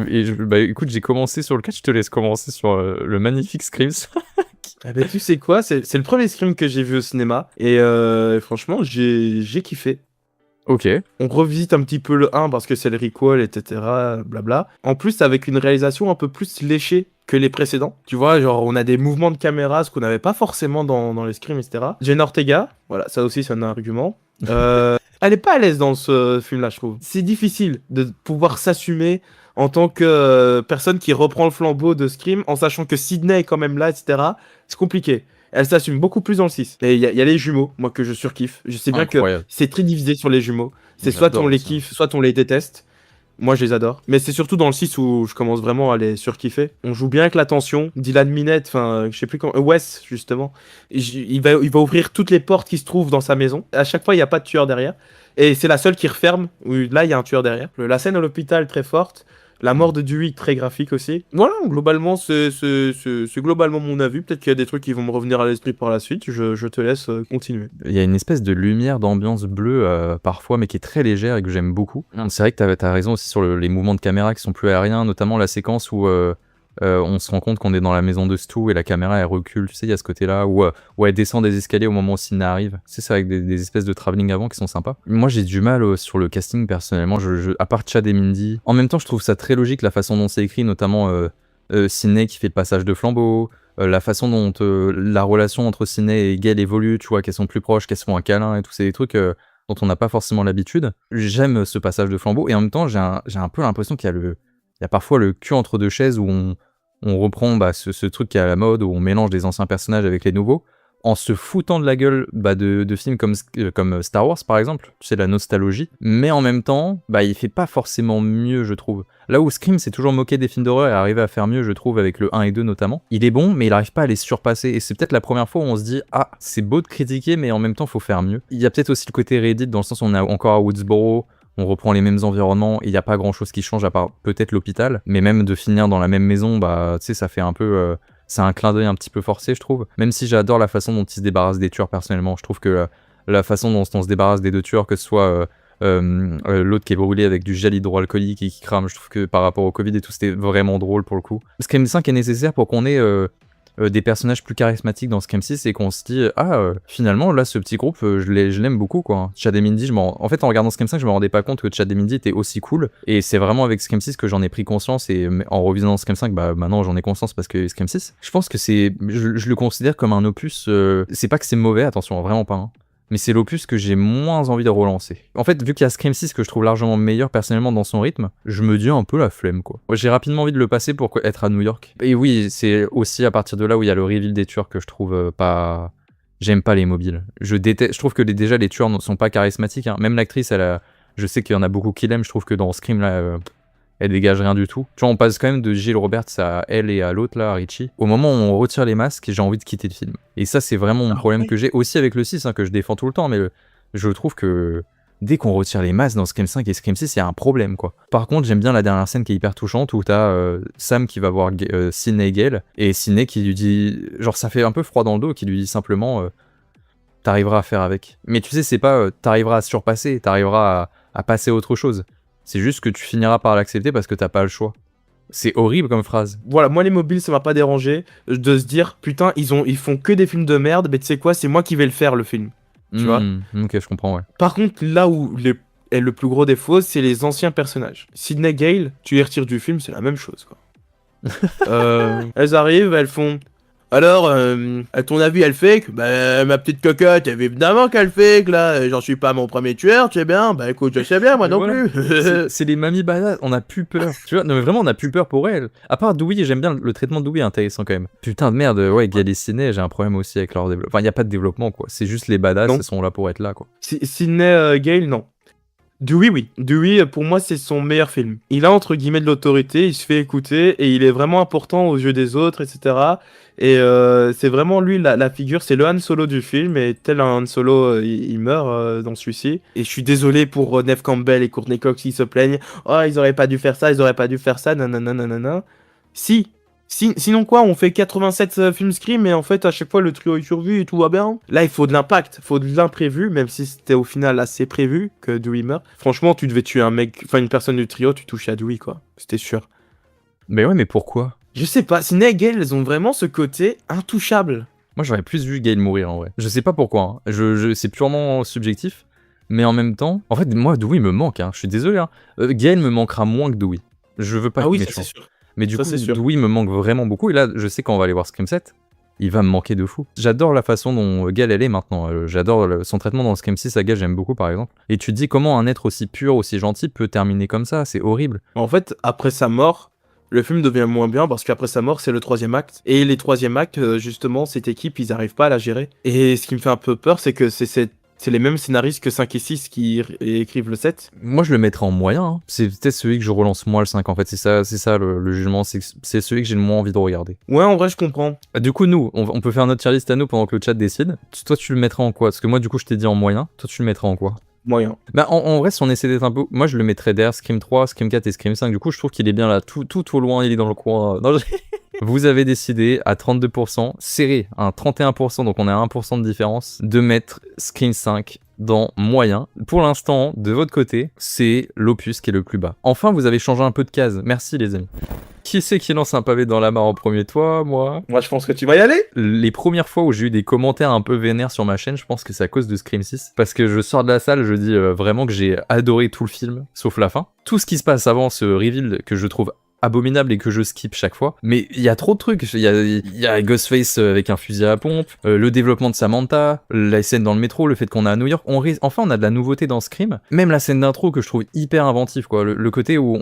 Et bah écoute, j'ai commencé sur le 4, je te laisse commencer sur le magnifique Scream 5. Eh ben, tu sais quoi, c'est le premier Scream que j'ai vu au cinéma, et franchement, j'ai kiffé. Ok. On revisite un petit peu le 1 parce que c'est le recall, etc. Blabla. En plus, avec une réalisation un peu plus léchée que les précédents. Tu vois, genre, on a des mouvements de caméra, ce qu'on n'avait pas forcément dans les Scream, etc. Jenna Ortega, voilà, ça aussi, c'est un argument. Elle est pas à l'aise dans ce film-là, je trouve. C'est difficile de pouvoir s'assumer en tant que personne qui reprend le flambeau de Scream, en sachant que Sidney est quand même là, etc. C'est compliqué. Elle s'assume beaucoup plus dans le 6. Et il y a les jumeaux, moi, que je surkiffe. Je sais bien Incroyable. que c'est très divisé sur les jumeaux. C'est soit J'adore on les ça. kiffe, soit on les déteste. Moi, je les adore. Mais c'est surtout dans le 6 où je commence vraiment à les surkiffer. On joue bien avec la tension. Dylan Minette, enfin, je sais plus comment... Wes, justement. Il va ouvrir toutes les portes qui se trouvent dans sa maison. À chaque fois, il n'y a pas de tueur derrière. Et c'est la seule qui referme, où là, il y a un tueur derrière. La scène à l'hôpital, très forte. La mort de Dewey, très graphique aussi. Voilà, globalement, c'est globalement mon avis. Peut-être qu'il y a des trucs qui vont me revenir à l'esprit par la suite. Je te laisse continuer. Il y a une espèce de lumière d'ambiance bleue parfois, mais qui est très légère et que j'aime beaucoup. C'est vrai que t'as raison aussi sur les mouvements de caméra qui sont plus aériens, notamment la séquence où on se rend compte qu'on est dans la maison de Stu et la caméra elle recule, tu sais, il y a ce côté-là où elle descend des escaliers au moment où Sidney arrive. C'est avec des espèces de travelling avant qui sont sympas. Moi j'ai du mal sur le casting personnellement, à part Chad et Mindy. En même temps je trouve ça très logique la façon dont c'est écrit, notamment Sidney qui fait le passage de flambeau, la façon dont la relation entre Sidney et Gail évolue, tu vois, qu'elles sont plus proches, qu'elles se font un câlin et tout, c'est des trucs dont on n'a pas forcément l'habitude. J'aime ce passage de flambeau et en même temps j'ai un peu l'impression qu'il y a parfois le cul entre deux chaises où on reprend ce truc qui est à la mode, où on mélange des anciens personnages avec les nouveaux, en se foutant de la gueule de films comme Star Wars par exemple, tu sais, la nostalgie, mais en même temps, il fait pas forcément mieux, je trouve. Là où Scream s'est toujours moqué des films d'horreur et arrivé à faire mieux, je trouve, avec le 1 et 2 notamment, il est bon, mais il arrive pas à les surpasser, et c'est peut-être la première fois où on se dit « Ah, c'est beau de critiquer, mais en même temps, faut faire mieux ». Il y a peut-être aussi le côté Reddit, dans le sens où on est encore à Woodsboro, on reprend les mêmes environnements, et il n'y a pas grand-chose qui change à part peut-être l'hôpital, mais même de finir dans la même maison, tu sais, ça fait un peu... c'est un clin d'œil un petit peu forcé, je trouve. Même si j'adore la façon dont ils se débarrassent des tueurs personnellement, je trouve que la façon dont on se débarrasse des 2 tueurs, que ce soit l'autre qui est brûlé avec du gel hydroalcoolique et qui crame. Je trouve que par rapport au Covid et tout, c'était vraiment drôle pour le coup. Scream 5 est nécessaire pour qu'on ait des personnages plus charismatiques dans Scream 6 et qu'on se dit finalement là ce petit groupe je l'aime beaucoup quoi. Chad et Mindy, en fait en regardant Scream 5 je me rendais pas compte que Chad et Mindy étaient aussi cool, et c'est vraiment avec Scream 6 que j'en ai pris conscience, et en revisionnant Scream 5 bah maintenant j'en ai conscience parce que Scream 6 je pense que je le considère comme un opus, c'est pas que c'est mauvais, attention, vraiment pas, hein. Mais c'est l'opus que j'ai moins envie de relancer. En fait, vu qu'il y a Scream 6 que je trouve largement meilleur personnellement dans son rythme, je me dis un peu la flemme quoi. J'ai rapidement envie de le passer pour être à New York. Et oui, c'est aussi à partir de là où il y a le reveal des tueurs que je trouve pas... J'aime pas les mobiles. Je trouve que déjà les tueurs ne sont pas charismatiques, hein. Même l'actrice, je sais qu'il y en a beaucoup qui l'aiment, je trouve que dans Scream là... elle dégage rien du tout. Tu vois, on passe quand même de Jill Roberts à elle et à l'autre, là, à Richie. Au moment où on retire les masques, j'ai envie de quitter le film. Et ça, c'est vraiment mon problème que j'ai aussi avec le 6, hein, que je défends tout le temps, mais je trouve que dès qu'on retire les masques dans Scream 5 et Scream 6, il y a un problème, quoi. Par contre, j'aime bien la dernière scène qui est hyper touchante, où t'as Sam qui va voir Sidney et Gale, et Sidney qui lui dit... Genre, ça fait un peu froid dans le dos, qui lui dit simplement... t'arriveras à faire avec. Mais tu sais, c'est pas t'arriveras à surpasser, t'arriveras à passer à autre chose. C'est juste que tu finiras par l'accepter parce que t'as pas le choix. C'est horrible comme phrase. Voilà, moi les mobiles ça m'a pas dérangé de se dire putain ils font que des films de merde, mais tu sais quoi, c'est moi qui vais le faire le film. Tu vois. Ok, je comprends, ouais. Par contre, là où est le plus gros défaut, c'est les anciens personnages. Sidney Gale, tu les retires du film, c'est la même chose quoi. Elles arrivent, elles font... Alors, à ton avis, elle fake? Bah, ma petite cocotte, évidemment qu'elle fake, là. J'en suis pas mon premier tueur, tu sais bien. Bah, écoute, je sais bien, moi non voilà. plus. C'est les mamies badass, on a plus peur. Tu vois, non, mais vraiment, on a plus peur pour elle. À part Dewey, j'aime bien le traitement de Dewey, intéressant quand même. Putain de merde, ouais, Gale et Sidney, j'ai un problème aussi avec leur développement. Enfin, y a pas de développement, quoi. C'est juste les badass, elles sont là pour être là, quoi. Sidney Gale, non. Dewey, oui. Dewey, pour moi, c'est son meilleur film. Il a, entre guillemets, de l'autorité, il se fait écouter, et il est vraiment important aux yeux des autres, etc. Et c'est vraiment lui, la figure, c'est le Han Solo du film, et tel un Han Solo, il meurt dans celui-ci. Et je suis désolé pour Neve Campbell et Courtney Cox qui se plaignent. Oh, ils auraient pas dû faire ça, ils auraient pas dû faire ça, nanana, nanana. Sinon quoi, on fait 87 films Scream et en fait à chaque fois le trio est survu et tout va bien. Là il faut de l'impact, il faut de l'imprévu, même si c'était au final assez prévu que Dewey meurt. Franchement tu devais tuer un mec, enfin une personne du trio, tu touchais à Dewey quoi, c'était sûr. Mais ouais, mais pourquoi? Je sais pas, Sidney et Gale, elles ont vraiment ce côté intouchable. Moi j'aurais plus vu Gale mourir en vrai. Je sais pas pourquoi, hein. C'est purement subjectif. Mais en même temps, en fait moi Dewey me manque, hein. Je suis désolé, hein. Gale me manquera moins que Dewey. Je veux pas être méchant. Ça, c'est sûr. Mais du coup, Dewey me manque vraiment beaucoup. Et là, je sais quand on va aller voir Scream 7, il va me manquer de fou. J'adore la façon dont Gale elle est maintenant. J'adore son traitement dans Scream 6 à Gale, j'aime beaucoup par exemple. Et tu te dis comment un être aussi pur, aussi gentil peut terminer comme ça, c'est horrible. En fait, après sa mort, le film devient moins bien parce qu'après sa mort, c'est le 3e acte. Et les 3e actes, justement, cette équipe, ils arrivent pas à la gérer. Et ce qui me fait un peu peur, c'est que c'est les mêmes scénaristes que 5 et 6 qui écrivent le 7. Moi, je le mettrais en moyen, hein. C'est peut-être celui que je relance moi le 5 en fait. C'est ça le jugement. C'est celui que j'ai le moins envie de regarder. Ouais, en vrai, je comprends. Du coup, nous, on peut faire notre tier list à nous pendant que le chat décide. Toi, tu le mettrais en quoi? Parce que moi, du coup, je t'ai dit en moyen. Toi, tu le mettrais en quoi? Moyen. Bah, en vrai, si on essaie d'être un peu... Moi, je le mettrais derrière Scream 3, Scream 4 et Scream 5. Du coup, je trouve qu'il est bien là. Tout au loin, il est dans le coin. Non, Vous avez décidé à 32%, serré, à 31%, donc on a 1% de différence, de mettre Scream 5 dans moyen. Pour l'instant, de votre côté, c'est l'opus qui est le plus bas. Enfin, vous avez changé un peu de case. Merci les amis. Qui c'est qui lance un pavé dans la mare en premier? Toi, moi? Moi, je pense que tu vas y aller. Les premières fois où j'ai eu des commentaires un peu vénères sur ma chaîne, je pense que c'est à cause de Scream 6. Parce que je sors de la salle, je dis vraiment que j'ai adoré tout le film, sauf la fin. Tout ce qui se passe avant ce reveal que je trouve abominable et que je skip chaque fois. Mais il y a trop de trucs. Il y a Ghostface avec un fusil à pompe, le développement de Samantha, la scène dans le métro, le fait qu'on est à New York. Enfin, on a de la nouveauté dans Scream. Même la scène d'intro que je trouve hyper inventive, quoi. Le côté où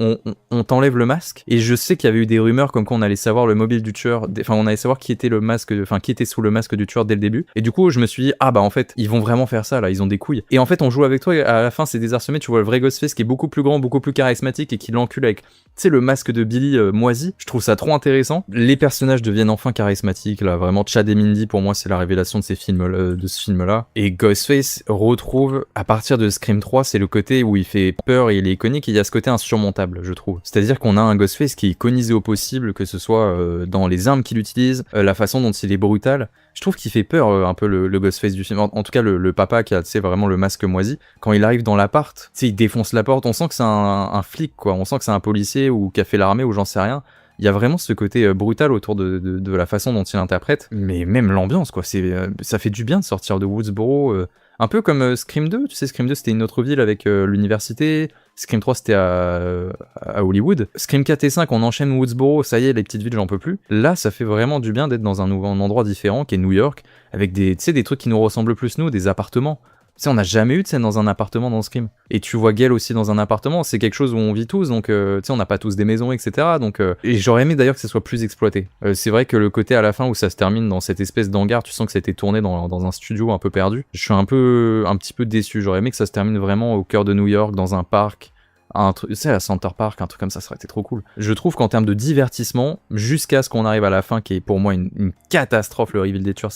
on t'enlève le masque. Et je sais qu'il y avait eu des rumeurs comme qu'on allait savoir le mobile du tueur. Enfin, on allait savoir qui était le masque, enfin, qui était sous le masque du tueur dès le début. Et du coup, je me suis dit, ah bah en fait, ils vont vraiment faire ça là. Ils ont des couilles. Et en fait, on joue avec toi. Et à la fin, c'est désarçonné. Tu vois le vrai Ghostface qui est beaucoup plus grand, beaucoup plus charismatique et qui l'encule avec, tu sais, le masque de Billy moisi. Je trouve ça trop intéressant. Les personnages deviennent enfin charismatiques là. Vraiment, Chad et Mindy pour moi c'est la révélation de ce film là. Et Ghostface retrouve à partir de Scream 3, c'est le côté où il fait peur et il est iconique. Il y a ce côté insurmontable, je trouve. C'est-à-dire qu'on a un Ghostface qui est iconisé au possible, que ce soit dans les armes qu'il utilise, la façon dont il est brutal. Je trouve qu'il fait peur un peu le Ghostface du film. En tout cas, le papa qui a, tu sais, vraiment le masque moisi. Quand il arrive dans l'appart, tu sais, il défonce la porte. On sent que c'est un flic, quoi. On sent que c'est un policier ou qui a fait l'armée ou j'en sais rien. Il y a vraiment ce côté brutal autour de la façon dont il interprète. Mais même l'ambiance, quoi. Ça fait du bien de sortir de Woodsboro. Un peu comme Scream 2. Tu sais, Scream 2, c'était une autre ville avec l'université. Scream 3, c'était à Hollywood. Scream 4 et 5, on enchaîne Woodsboro, ça y est, les petites villes, j'en peux plus. Là, ça fait vraiment du bien d'être dans un endroit différent, qui est New York, avec des trucs qui nous ressemblent plus, nous, des appartements. Tu sais, on n'a jamais eu de scène dans un appartement dans Scream. Et tu vois Gale aussi dans un appartement, c'est quelque chose où on vit tous, donc tu sais, on n'a pas tous des maisons, etc. Donc, et j'aurais aimé d'ailleurs que ça soit plus exploité. C'est vrai que le côté à la fin où ça se termine dans cette espèce d'hangar, tu sens que ça a été tourné dans un studio un peu perdu. Je suis un petit peu déçu. J'aurais aimé que ça se termine vraiment au cœur de New York, dans un parc. Un truc, tu sais, à Center Park, un truc comme ça aurait été trop cool. Je trouve qu'en termes de divertissement, jusqu'à ce qu'on arrive à la fin, qui est pour moi une catastrophe, le reveal des tueurs,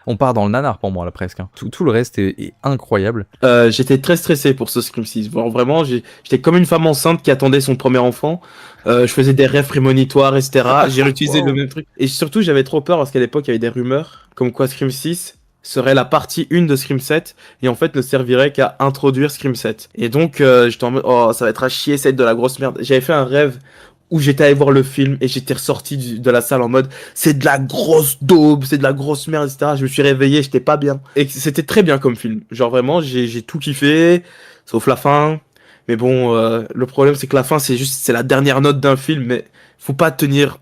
on part dans le nanar pour moi là presque. Hein. Tout le reste est incroyable. J'étais très stressé pour ce Scream 6. Vraiment, j'étais comme une femme enceinte qui attendait son premier enfant. Je faisais des rêves prémonitoires, etc. J'ai réutilisé le même truc. Et surtout, j'avais trop peur parce qu'à l'époque, il y avait des rumeurs comme quoi Scream 6 serait la partie 1 de Scream 7 et en fait ne servirait qu'à introduire Scream 7. Et donc j'étais en mode oh ça va être à chier, c'est de la grosse merde. J'avais fait un rêve où j'étais allé voir le film et j'étais ressorti de la salle en mode c'est de la grosse daube, c'est de la grosse merde, etc. Je me suis réveillé, j'étais pas bien. Et c'était très bien comme film. Genre vraiment j'ai tout kiffé, sauf la fin. Mais bon, le problème c'est que la fin c'est la dernière note d'un film, mais faut pas tenir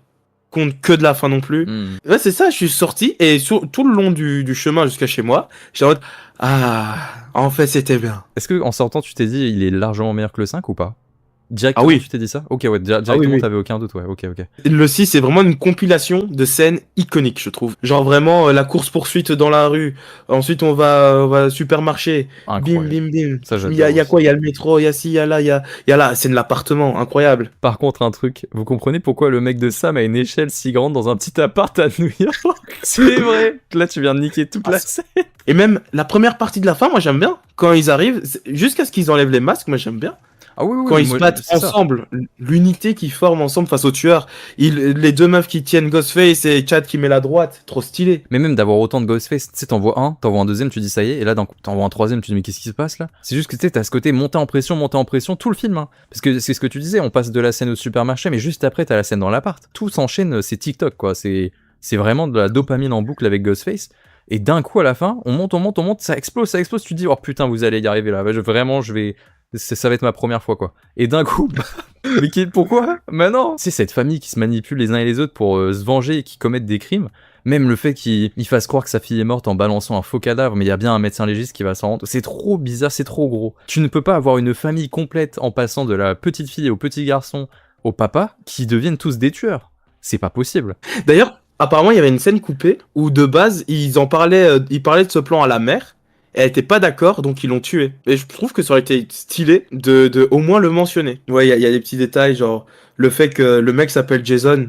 compte que de la fin non plus. Ouais, c'est ça, je suis sorti et tout le long du chemin jusqu'à chez moi, j'étais en mode ah, en fait, c'était bien. Est-ce que en sortant, tu t'es dit il est largement meilleur que le 5 ou pas? Directement, Ah oui. tu t'es dit ça? Ok, ouais, directement, oui. t'avais aucun doute, ouais, ok. Le 6, c'est vraiment une compilation de scènes iconiques, je trouve. Genre vraiment, la course-poursuite dans la rue. Ensuite, on va au supermarché. Incroyable. Bim, bim, bim. Ça, j'adore Il y a aussi. quoi? Il y a le métro, il y a ci, il y a là, il y a là. C'est de l'appartement, incroyable. Par contre, un truc, vous comprenez pourquoi le mec de Sam a une échelle si grande dans un petit appart à New York? C'est vrai. Là, tu viens de niquer toute la scène. Et même la première partie de la fin, moi j'aime bien. Quand ils arrivent, jusqu'à ce qu'ils enlèvent les masques, moi j'aime bien. Ah oui, Quand ils se battent ensemble, l'unité qu'ils forment ensemble face aux tueurs, les deux meufs qui tiennent Ghostface et Chad qui met la droite, trop stylé. Mais même d'avoir autant de Ghostface, tu sais, t'envoies un deuxième, tu dis ça y est, et là t'envoies un troisième, tu dis mais qu'est-ce qui se passe là? C'est juste que tu sais, t'as ce côté monter en pression, tout le film, hein. Parce que c'est ce que tu disais, on passe de la scène au supermarché, mais juste après t'as la scène dans l'appart. Tout s'enchaîne, c'est TikTok quoi, c'est vraiment de la dopamine en boucle avec Ghostface. Et d'un coup à la fin, on monte, ça explose, tu te dis oh putain vous allez y arriver là, ça va être ma première fois quoi. Et d'un coup, mais pourquoi? Mais non, c'est cette famille qui se manipule les uns et les autres pour se venger et qui commettent des crimes. Même le fait qu'il fasse croire que sa fille est morte en balançant un faux cadavre, mais il y a bien un médecin légiste qui va s'en rendre. C'est trop bizarre, c'est trop gros. Tu ne peux pas avoir une famille complète en passant de la petite fille au petit garçon au papa qui deviennent tous des tueurs. C'est pas possible. D'ailleurs, apparemment, il y avait une scène coupée où de base, ils parlaient de ce plan à la mère. Elle était pas d'accord, donc ils l'ont tué. Et je trouve que ça aurait été stylé de au moins le mentionner. Ouais, il y a des petits détails, genre le fait que le mec s'appelle Jason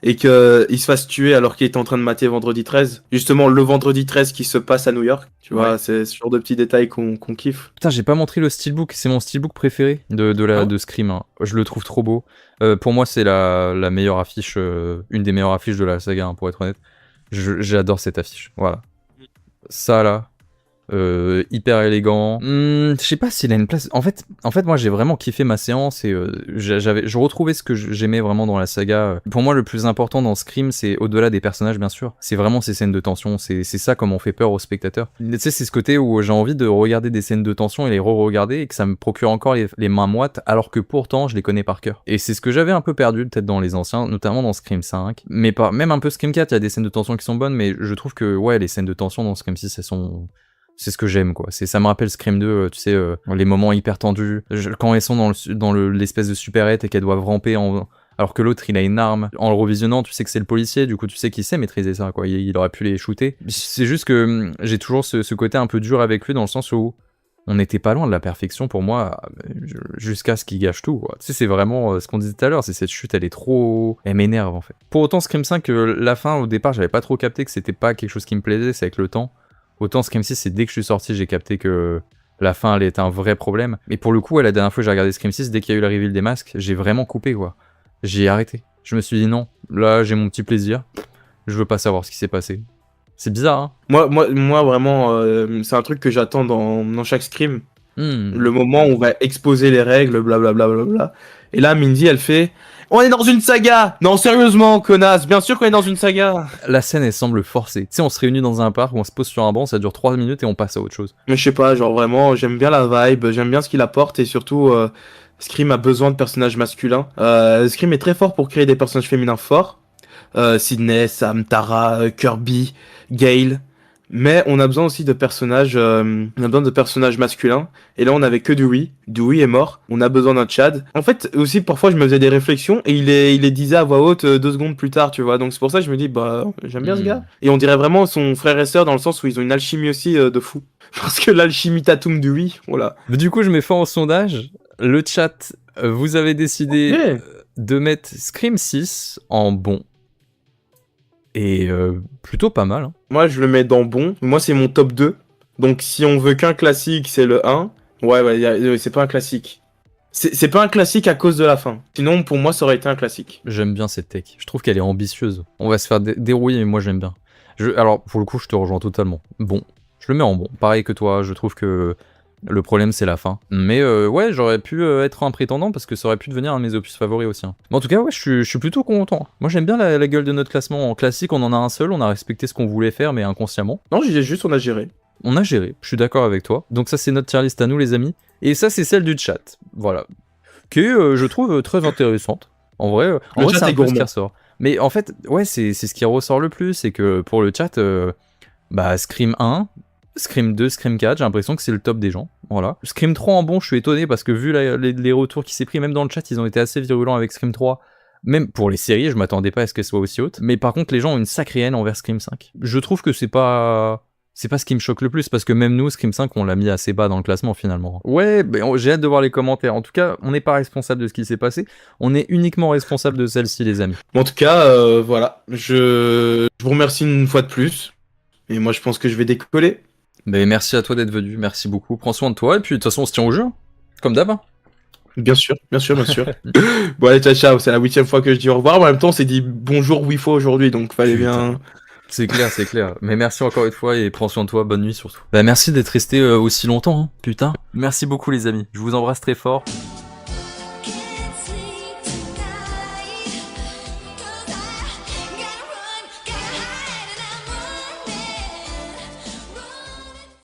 et qu'il se fasse tuer alors qu'il est en train de mater Vendredi 13. Justement, le Vendredi 13 qui se passe à New York. Tu vois, c'est ce genre de petits détails qu'on kiffe. Putain, j'ai pas montré le steelbook, c'est mon steelbook préféré de Scream. Hein. Je le trouve trop beau. Pour moi, c'est la meilleure affiche, une des meilleures affiches de la saga, hein, pour être honnête. J'adore cette affiche, voilà. Ça là. Hyper élégant. Je sais pas s'il a une place. En fait, moi j'ai vraiment kiffé ma séance et je retrouvais ce que j'aimais vraiment dans la saga. Pour moi, le plus important dans Scream, c'est au-delà des personnages, bien sûr. C'est vraiment ces scènes de tension. C'est ça comme on fait peur aux spectateurs. Tu sais, c'est ce côté où j'ai envie de regarder des scènes de tension et les re-regarder et que ça me procure encore les mains moites, alors que pourtant je les connais par cœur. Et c'est ce que j'avais un peu perdu peut-être dans les anciens, notamment dans Scream 5, mais pas même un peu Scream 4. Il y a des scènes de tension qui sont bonnes, mais je trouve que ouais, les scènes de tension dans Scream 6, elles sont c'est ce que j'aime quoi. Ça me rappelle Scream 2, tu sais, les moments hyper tendus. Quand elles sont dans l'espèce de supérette et qu'elles doivent ramper alors que l'autre il a une arme. En le revisionnant, tu sais que c'est le policier, du coup tu sais qu'il sait maîtriser ça quoi. Il aurait pu les shooter. C'est juste que j'ai toujours ce côté un peu dur avec lui dans le sens où on n'était pas loin de la perfection pour moi jusqu'à ce qu'il gâche tout quoi. Tu sais, c'est vraiment ce qu'on disait tout à l'heure, c'est cette chute, elle m'énerve en fait. Pour autant Scream 5, la fin au départ j'avais pas trop capté que c'était pas quelque chose qui me plaisait, c'est avec le temps. Autant Scream 6, c'est dès que je suis sorti, j'ai capté que la fin allait être un vrai problème. Mais pour le coup, la dernière fois que j'ai regardé Scream 6, dès qu'il y a eu le reveal des masques, j'ai vraiment coupé quoi. J'ai arrêté. Je me suis dit non, là j'ai mon petit plaisir. Je veux pas savoir ce qui s'est passé. C'est bizarre, hein. Moi vraiment, c'est un truc que j'attends dans chaque scrim. Le moment où on va exposer les règles, blablabla. Et là, Mindy, elle fait « On est dans une saga !» Non, sérieusement, connasse, bien sûr qu'on est dans une saga. La scène, elle semble forcée. Tu sais, on se réunit dans un parc où on se pose sur un banc, ça dure 3 minutes et on passe à autre chose. Mais je sais pas, genre vraiment, j'aime bien la vibe, j'aime bien ce qu'il apporte et surtout, Scream a besoin de personnages masculins. Scream est très fort pour créer des personnages féminins forts. Sydney, Sam, Tara, Kirby, Gale. Mais on a besoin aussi de personnages, on a besoin de personnages masculins. Et là, on avait que Dewey. Dewey est mort. On a besoin d'un Chad. En fait, aussi, parfois, je me faisais des réflexions et il les disait à voix haute 2 secondes plus tard, tu vois. Donc c'est pour ça que je me dis, bah, j'aime bien ce gars. Et on dirait vraiment son frère et sœur dans le sens où ils ont une alchimie aussi de fou. Parce que l'alchimie Tatum Dewey, voilà. Du coup, je mets fin au sondage. Le chat, vous avez décidé de mettre Scream 6 en bon. Et plutôt pas mal. Hein. Moi, je le mets dans bon. Moi, c'est mon top 2. Donc, si on veut qu'un classique, c'est le 1. Ouais, c'est pas un classique. C'est pas un classique à cause de la fin. Sinon, pour moi, ça aurait été un classique. J'aime bien cette tech. Je trouve qu'elle est ambitieuse. On va se faire dérouiller, mais moi, j'aime bien. Alors, pour le coup, je te rejoins totalement. Bon, je le mets en bon. Pareil que toi, je trouve que le problème, c'est la fin. Mais ouais, j'aurais pu être un prétendant parce que ça aurait pu devenir un de mes opus favoris aussi. Hein. Mais en tout cas, ouais, je suis plutôt content. Moi, j'aime bien la gueule de notre classement. En classique, on en a un seul, on a respecté ce qu'on voulait faire, mais inconsciemment. Non, j'ai juste, on a géré. On a géré, je suis d'accord avec toi. Donc ça, c'est notre tier list à nous, les amis. Et ça, c'est celle du chat. Voilà. Qui est, je trouve, très intéressante. En vrai, c'est un peu ce qui ressort. Mais en fait, ouais, c'est ce qui ressort le plus, c'est que pour le chat, Scream 1... Scream 2, Scream 4, j'ai l'impression que c'est le top des gens, voilà. Scream 3 en bon, je suis étonné parce que vu les retours qui s'est pris, même dans le chat, ils ont été assez virulents avec Scream 3. Même pour les séries, je m'attendais pas à ce qu'elle soit aussi haute. Mais par contre, les gens ont une sacrée haine envers Scream 5. Je trouve que c'est pas ce qui me choque le plus, parce que même nous, Scream 5, on l'a mis assez bas dans le classement finalement. Ouais, j'ai hâte de voir les commentaires. En tout cas, on n'est pas responsable de ce qui s'est passé, on est uniquement responsable de celle-ci, les amis. En tout cas, voilà, je vous remercie une fois de plus. Et moi, je pense que je vais décoller. Mais merci à toi d'être venu, merci beaucoup. Prends soin de toi, et puis de toute façon, on se tient au jeu, comme d'hab. Hein. Bien sûr. Bon, allez, ciao, c'est la 8e fois que je dis au revoir. En même temps, on s'est dit bonjour 8 fois aujourd'hui, donc fallait bien. C'est clair. Mais merci encore une fois, et prends soin de toi, bonne nuit surtout. Bah, merci d'être resté aussi longtemps, hein, putain. Merci beaucoup, les amis. Je vous embrasse très fort.